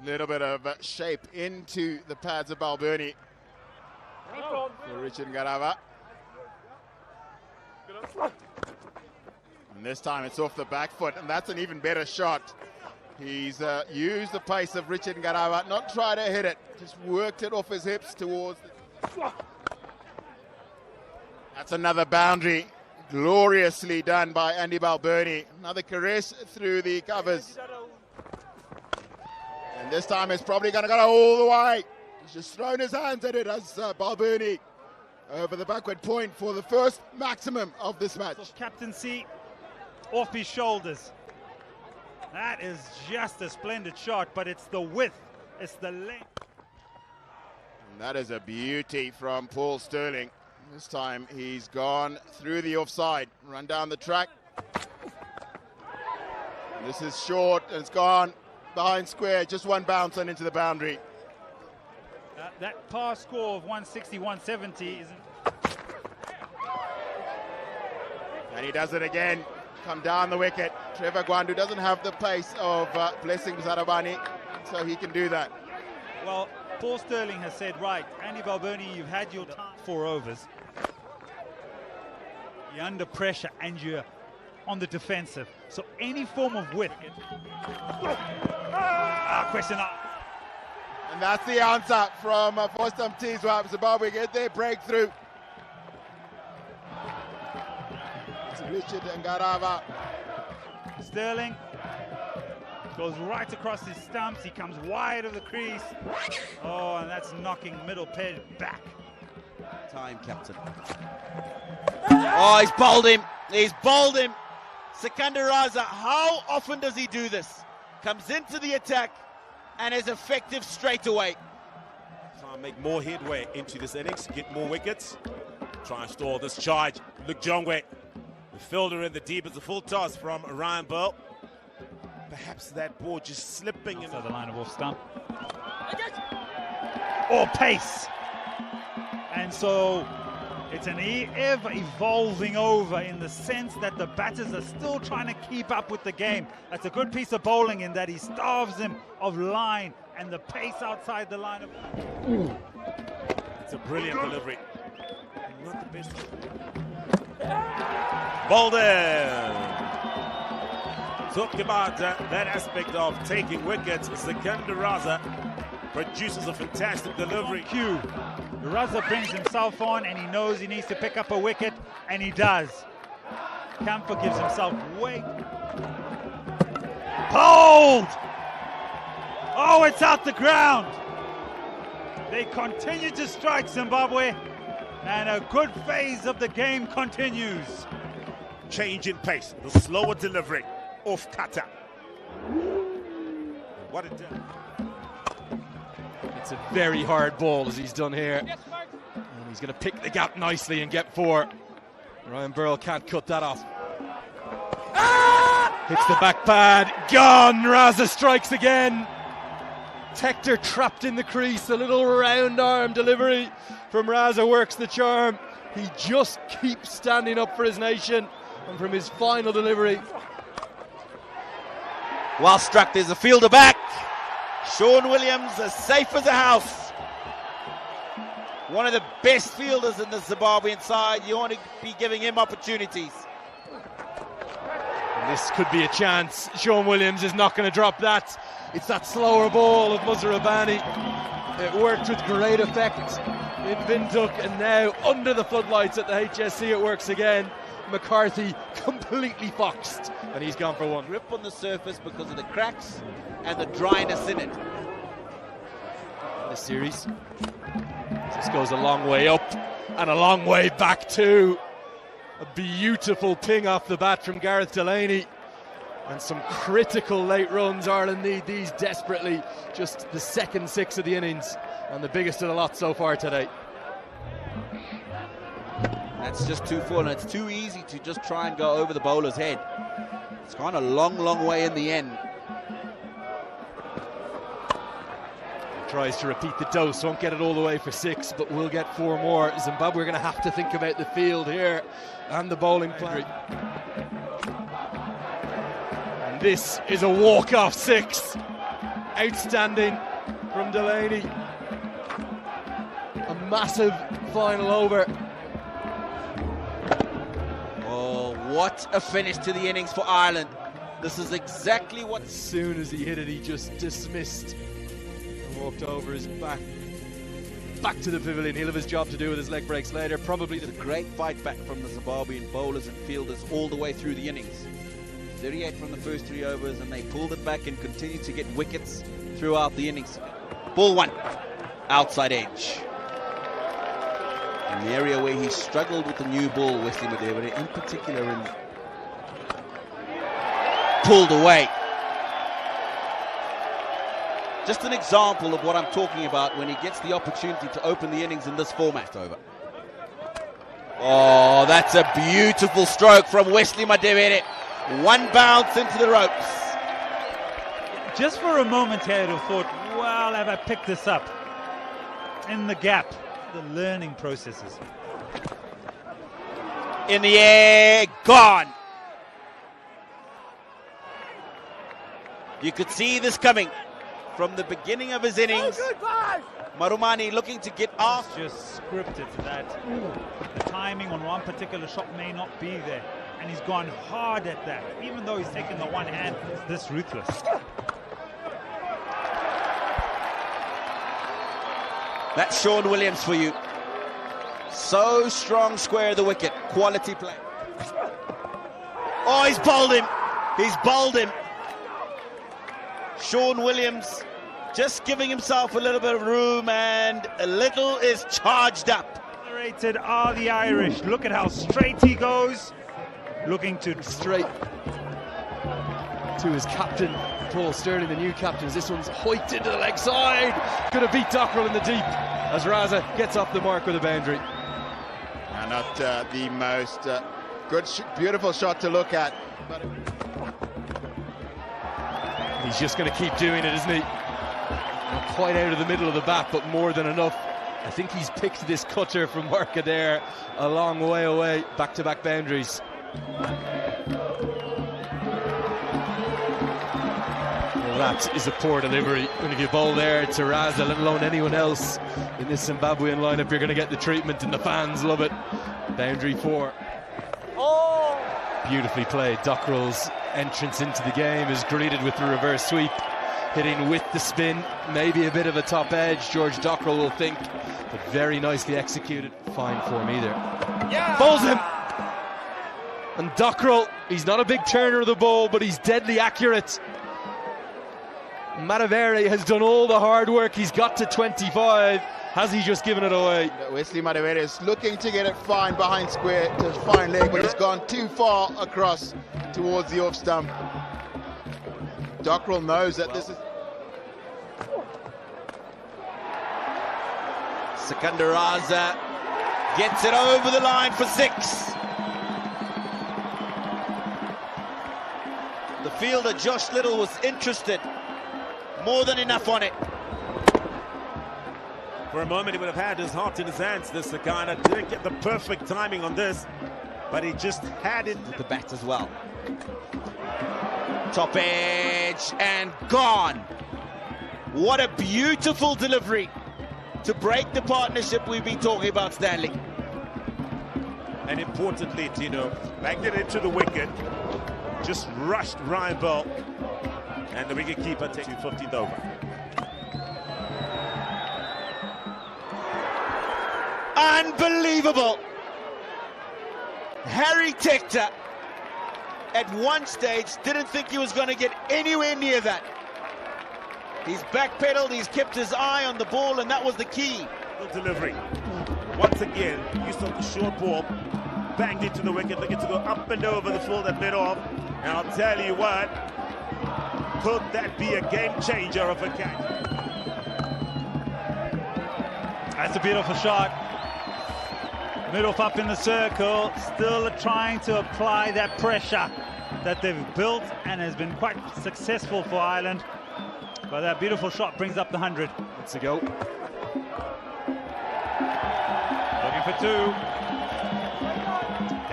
Little bit of shape into the pads of Balbirnie for Richard Ngarava. And this time it's off the back foot, and that's an even better shot. He's used the pace of Richard Ngarava, not try to hit it, just worked it off his hips towards the... That's another boundary, gloriously done by Andy Balbirnie. Another caress through the covers. And this time it's probably going to go all the way. He's just thrown his hands at it as Balbirnie over the backward point for the first maximum of this match. So captaincy off his shoulders. That is just a splendid shot, but it's the width, it's the length. And that is a beauty from Paul Sterling. This time he's gone through the offside, run down the track. And this is short, and it's gone behind square, just one bounce and into the boundary. That par score of 160, 170 isn't... And he does it again. Come down the wicket. Trevor Gwandu doesn't have the pace of Blessing Sarabani, so he can do that. Well, Paul Sterling has said, right, Andy Balbirnie, you've had your time, 4 overs. You're under pressure and you're on the defensive. So any form of width. Question up. And that's the answer from Fostam Tizwa. Zimbabwe get their breakthrough. Richard Ngarava. Sterling goes right across his stumps. He comes wide of the crease. Oh, and that's knocking middle ped back. Time, captain. Oh, he's bowled him. He's bowled him. Sikandar Raza, how often does he do this? Comes into the attack and is effective straight away. Try and make more headway into this innings, get more wickets. Try and stall this charge. Luke Jongwe. The fielder in the deep is a full toss from Ryan Burl. Perhaps that ball just slipping into the line of off stump. Or pace. And so it's an ever evolving over in the sense that the batters are still trying to keep up with the game. That's a good piece of bowling in that he starves him of line and the pace outside the line of... It's a brilliant delivery. Not the best. Bolden. Talk about that aspect of taking wickets. Sikandar Raza produces a fantastic delivery. Q. Raza brings himself on and he knows he needs to pick up a wicket, and he does. Camphor gives himself weight. Hold! Oh, it's out the ground. They continue to strike, Zimbabwe, and a good phase of the game continues. Change in pace, the slower delivery off cutter. What it did. It's a very hard ball as he's done here. And he's going to pick the gap nicely and get 4. Ryan Burl can't cut that off. Hits the back pad. Gone. Raza strikes again. Tector trapped in the crease. A little round arm delivery from Raza works the charm. He just keeps standing up for his nation. And from his final delivery. Well struck. There's a fielder back. Sean Williams, as safe as a house. One of the best fielders in the Zimbabwean side. You want to be giving him opportunities. And this could be a chance. Sean Williams is not going to drop that. It's that slower ball of Muzarabani. It worked with great effect in Windhoek, and now under the floodlights at the HSC it works again. McCarthy completely foxed, and he's gone for 1. Grip on the surface because of the cracks and the dryness in it. This series, this goes a long way up and a long way back too. A beautiful ping off the bat from Gareth Delaney, and some critical late runs. Ireland need these desperately. Just the second 6 of the innings and the biggest of the lot so far today. That's just too full, and it's too easy to just try and go over the bowler's head. It's gone a long, long way in the end. Tries to repeat the dose, won't get it all the way for 6, but will get 4 more. Zimbabwe are going to have to think about the field here and the bowling plan. And this is a walk-off 6. Outstanding from Delaney. A massive final over. Oh, what a finish to the innings for Ireland. This is exactly what... As soon as he hit it, he just dismissed and walked over his back to the pavilion. He'll have his job to do with his leg breaks later. Probably the great fight back from the Zimbabwean bowlers and fielders all the way through the innings. 38 from the first 3 overs, and they pulled it back and continued to get wickets throughout the innings. Ball 1, outside edge. An area where he struggled with the new ball, Wesley Madevere, in particular, and pulled away. Just an example of what I'm talking about when he gets the opportunity to open the innings in this format. Over. Oh, that's a beautiful stroke from Wesley Madevere. 1 bounce into the ropes. Just for a moment here, I'd have thought, well, have I picked this up? In the gap, the learning processes. In the air, gone. You could see this coming from the beginning of his innings. Marumani looking to get off. Just scripted that the timing on one particular shot may not be there. And he's gone hard at that. Even though he's taken the one hand, this ruthless. That's Sean Williams for you. So strong square of the wicket. Quality play. Oh, he's bowled him. He's bowled him. Sean Williams just giving himself a little bit of room, and a little is charged up. Accelerated are the Irish. Look at how straight he goes. Looking to straight to his captain, Paul Sterling, the new captain. As this one's hoiked into the leg side. Going to beat Dockrell in the deep as Raza gets off the mark with a boundary. Not the most good, beautiful shot to look at. But he's just going to keep doing it, isn't he? Not quite out of the middle of the bat, but more than enough. I think he's picked this cutter from Markadere a long way away. Back-to-back boundaries. Well, that is a poor delivery. When you bowl there to Raza, let alone anyone else in this Zimbabwean lineup, you're going to get the treatment, and the fans love it. Boundary 4. Oh! Beautifully played. Dockrell's entrance into the game is greeted with the reverse sweep, hitting with the spin, maybe a bit of a top edge, George Dockrell will think, but very nicely executed. Fine form either. Yeah! Bowls him! And Dockrell, he's not a big turner of the ball, but he's deadly accurate. Madevere has done all the hard work. He's got to 25. Has he just given it away? Wesley Madevere is looking to get it fine behind square to fine leg, but he's gone too far across towards the off stump. Dockrell knows that this is... Sikandar Raza gets it over the line for 6. The fielder Josh Little was interested. More than enough on it. For a moment, he would have had his heart in his hands. This Sakana didn't get the perfect timing on this, but he just had it with the bat as well. Top edge and gone. What a beautiful delivery to break the partnership we've been talking about, Stanley. And importantly, Tino, backed it into the wicket, just rushed Ryan Bell, and the wicketkeeper takes 15th over. Unbelievable. Harry Tector at one stage didn't think he was going to get anywhere near that. He's backpedaled, he's kept his eye on the ball, and that was the key. Delivery. Once again, use of the short ball, banged into the wicket, looking to go up and over the full that lit off. And I'll tell you what, could that be a game changer of a catch? That's a beautiful shot. Middle up in the circle, still trying to apply that pressure that they've built and has been quite successful for Ireland. But that beautiful shot brings up the 100. Let's go. Looking for 2.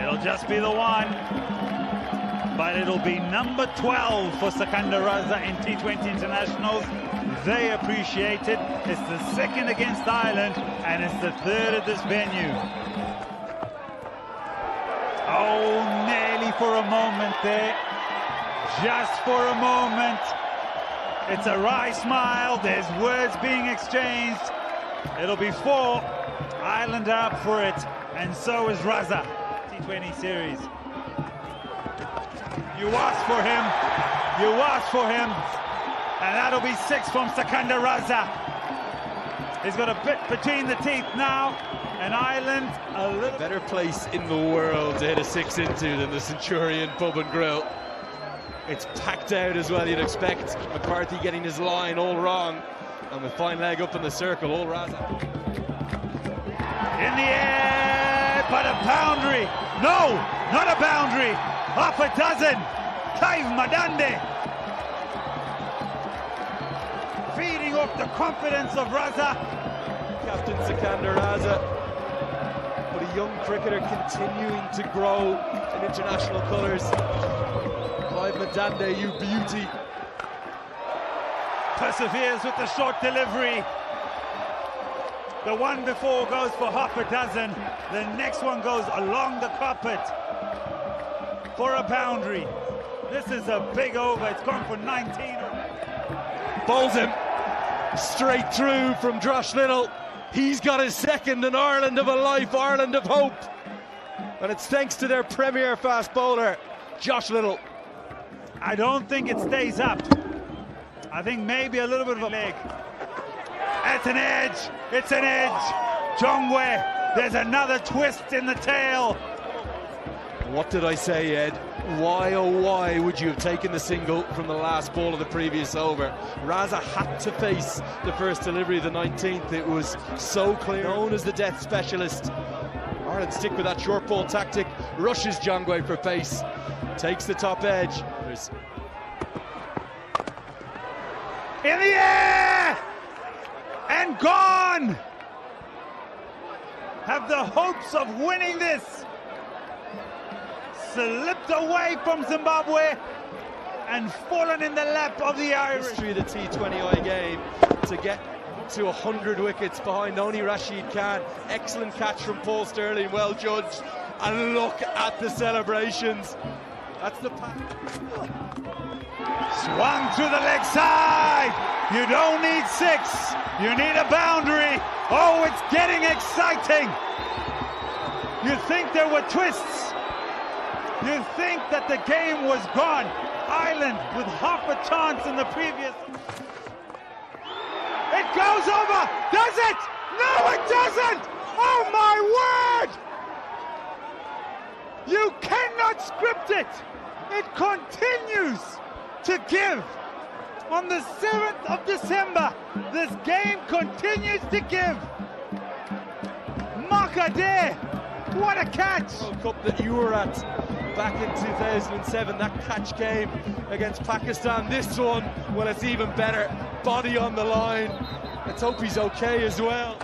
It'll just be the 1. but it'll be number 12 for Sikandar Raza in T20 internationals. They appreciate it. It's the second against Ireland, and it's the third at this venue. Oh, nearly for a moment there. Just for a moment. It's a wry smile. There's words being exchanged. It'll be 4. Ireland are up for it, and so is Raza. T20 series. You asked for him. You asked for him. And that'll be 6 from Sikandar Raza. He's got a bit between the teeth now. And Ireland a little better place in the world to hit a 6 into than the Centurion Pub and Grill. It's packed out as well, you'd expect. McCarthy getting his line all wrong. And with fine leg up in the circle, all Raza. In the air, but a boundary. No, not a boundary. Half a dozen. Clive Madande. Feeding off the confidence of Raza. Captain Sikandar Raza. But a young cricketer continuing to grow in international colours. Clive Madande, you beauty. Perseveres with the short delivery. The one before goes for half a dozen. The next one goes along the carpet for a boundary. This is a big over. It's gone for 19. Bowls him straight through from Josh Little. He's got his second in Ireland of a life, Ireland of hope. And it's thanks to their premier fast bowler, Josh Little. I don't think it stays up. I think maybe a little bit of a leg. It's an edge. It's an edge. Jongwe, there's another twist in the tail. What did I say, Ed? Why, oh why would you have taken the single from the last ball of the previous over? Raza had to face the first delivery of the 19th. It was so clear. Known as the death specialist. Ireland stick with that short ball tactic. Rushes Jongwe for pace. Takes the top edge. There's... In the air! And gone! Have the hopes of winning this. Slipped away from Zimbabwe and fallen in the lap of the Irish. History of the T20I game to get to 100 wickets behind only Rashid Khan. Excellent catch from Paul Sterling, well judged. And look at the celebrations. That's the pack. Swung to the leg side. You don't need 6. You need a boundary. Oh, it's getting exciting. You think there were twists. You think that the game was gone. Ireland with half a chance in the previous. It goes over. Does it? No, it doesn't. Oh, my word. You cannot script it. It continues to give. On the 7th of December, this game continues to give. Makade, what a catch. World Cup that you were at back in 2007, that catch game against Pakistan. This one, well, it's even better. Body on the line. Let's hope he's okay as well.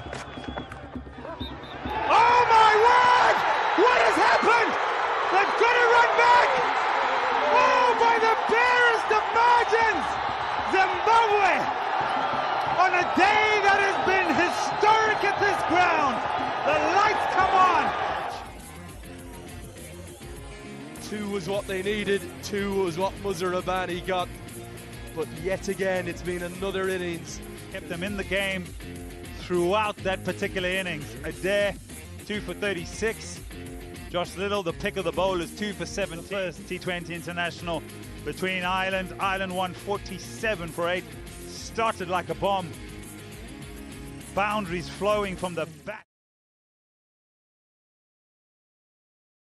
Oh my word! What has happened? They've got to run back! Oh, by the barest of margins! Zimbabwe, on a day that has been historic at this ground, the lights come on. 2 was what they needed, 2 was what Muzarabani got, but yet again it's been another innings. Kept them in the game throughout that particular innings. Adair, 2 for 36. Josh Little, the pick of the bowlers, 2 for 7. First T20 international between Ireland. Ireland won 47 for 8. Started like a bomb. Boundaries flowing from the back.